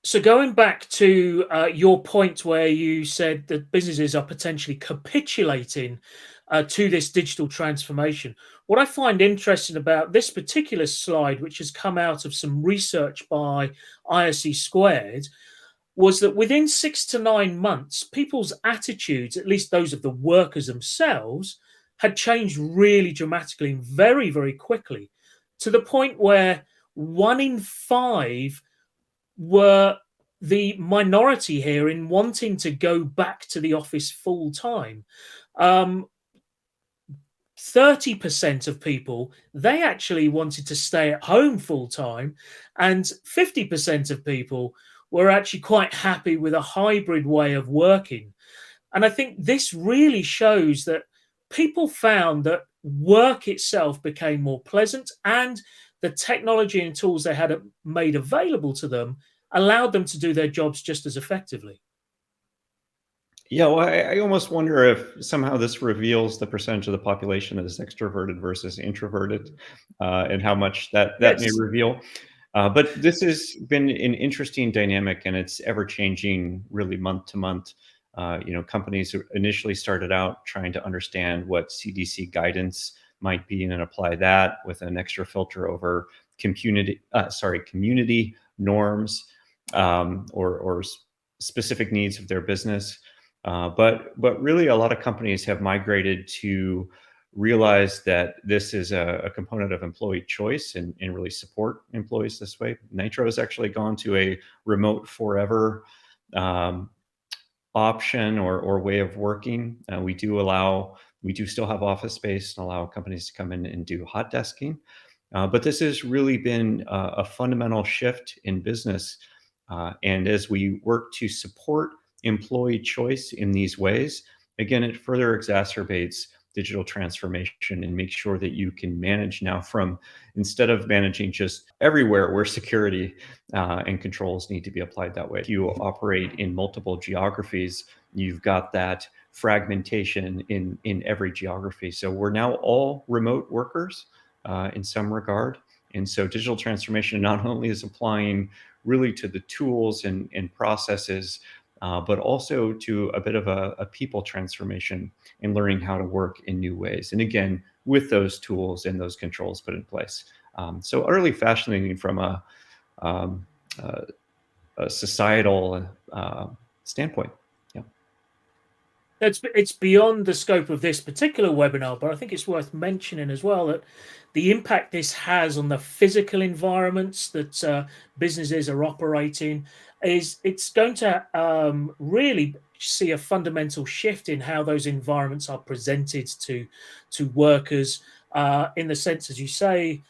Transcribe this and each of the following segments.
So going back to your point where you said that businesses are potentially capitulating to this digital transformation, what I find interesting about this particular slide, which has come out of some research by ISE Squared, was that within 6 to 9 months, people's attitudes, at least those of the workers themselves, had changed really dramatically and very, very quickly, to the point where 1 in 5 were the minority here in wanting to go back to the office full time. 30% of people, they actually wanted to stay at home full time, and 50% of people were actually quite happy with a hybrid way of working. And I think this really shows that people found that work itself became more pleasant, and the technology and tools they had made available to them allowed them to do their jobs just as effectively. Yeah, well, I almost wonder if somehow this reveals the percentage of the population that is extroverted versus introverted, and how much that may Yes. reveal. But this has been an interesting dynamic, and it's ever changing, really month to month. Companies initially started out trying to understand what CDC guidance might be, and then apply that with an extra filter over community norms, or specific needs of their business. But really, a lot of companies have migrated to realize that this is a component of employee choice, and really support employees this way. Nitro has actually gone to a remote forever um, option, or way of working. We do still have office space and allow companies to come in and do hot desking. But this has really been a fundamental shift in business. And as we work to support employee choice in these ways, again, it further exacerbates digital transformation and makes sure that you can manage now from, instead of managing just everywhere where security and controls need to be applied that way. If you operate in multiple geographies, you've got that fragmentation in every geography. So we're now all remote workers in some regard. And so digital transformation not only is applying really to the tools and processes, but also to a bit of a people transformation and learning how to work in new ways. And again, with those tools and those controls put in place. So utterly fascinating from um, a, a societal standpoint. Yeah. It's beyond the scope of this particular webinar, but I think it's worth mentioning as well that the impact this has on the physical environments that businesses are operating it's going to really see a fundamental shift in how those environments are presented to workers, in the sense, as you say,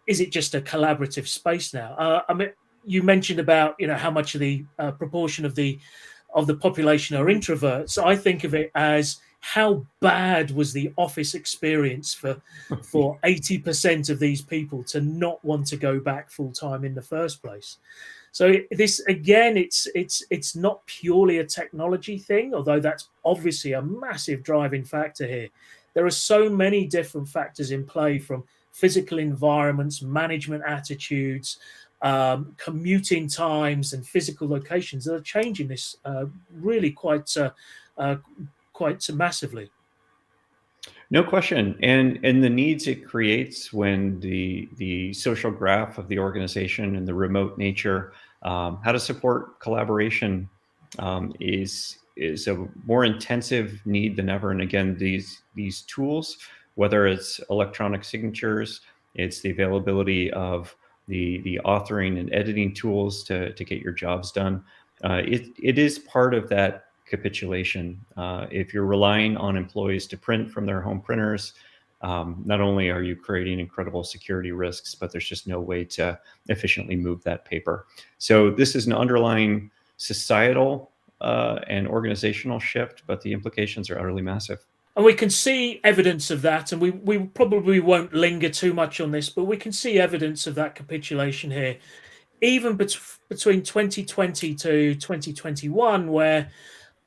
is it just a collaborative space now? I mean, you mentioned about how much of the proportion of the population are introverts. I think of it as how bad was the office experience for 80% of these people to not want to go back full time in the first place. So this again, it's not purely a technology thing, although that's obviously a massive driving factor here. There are so many different factors in play, from physical environments, management attitudes, commuting times, and physical locations that are changing this really quite massively. No question, and the needs it creates when the social graph of the organization and the remote nature, how to support collaboration, is a more intensive need than ever. And again, these tools, whether it's electronic signatures, it's the availability of the authoring and editing tools to get your jobs done. It is part of that capitulation. If you're relying on employees to print from their home printers, not only are you creating incredible security risks, but there's just no way to efficiently move that paper. So this is an underlying societal and organizational shift, but the implications are utterly massive. And we can see evidence of that, and we probably won't linger too much on this, but we can see evidence of that capitulation here, even between 2020 to 2021, where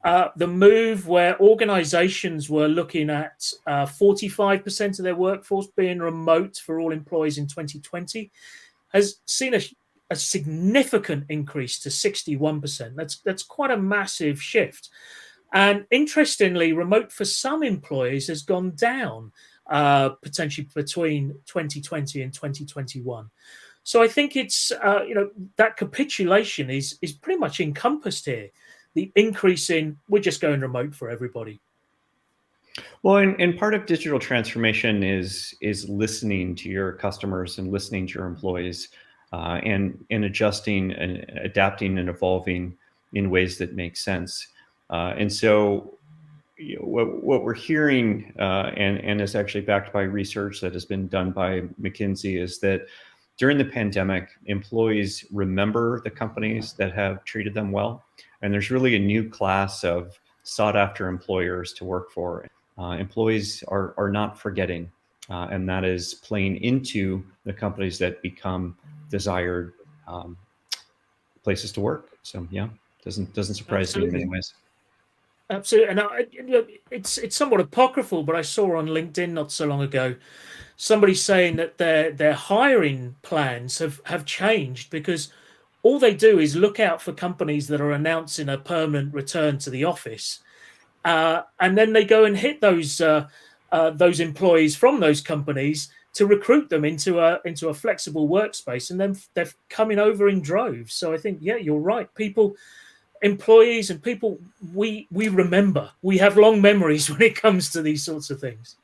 the move where organizations were looking at 45% of their workforce being remote for all employees in 2020 has seen a significant increase to 61%. That's quite a massive shift. And interestingly, remote for some employees has gone down potentially between 2020 and 2021. So I think it's that capitulation is pretty much encompassed here. The increase in we're just going remote for everybody. Well, and part of digital transformation is listening to your customers and listening to your employees, and adjusting and adapting and evolving in ways that make sense. And so, what we're hearing, and is actually backed by research that has been done by McKinsey, is that during the pandemic, employees remember the companies that have treated them well, and there's really a new class of sought after employers to work for. Employees are not forgetting, and that is playing into the companies that become desired places to work. So yeah, doesn't surprise me in many Absolutely. ways. Absolutely. And look, it's somewhat apocryphal, but I saw on LinkedIn not so long ago somebody saying that their hiring plans have changed because all they do is look out for companies that are announcing a permanent return to the office, and then they go and hit those employees from those companies to recruit them into a flexible workspace, and then they're coming over in droves. So I think, yeah, you're right. Employees and people, we remember. We have long memories when it comes to these sorts of things.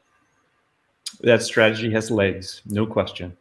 That strategy has legs, no question.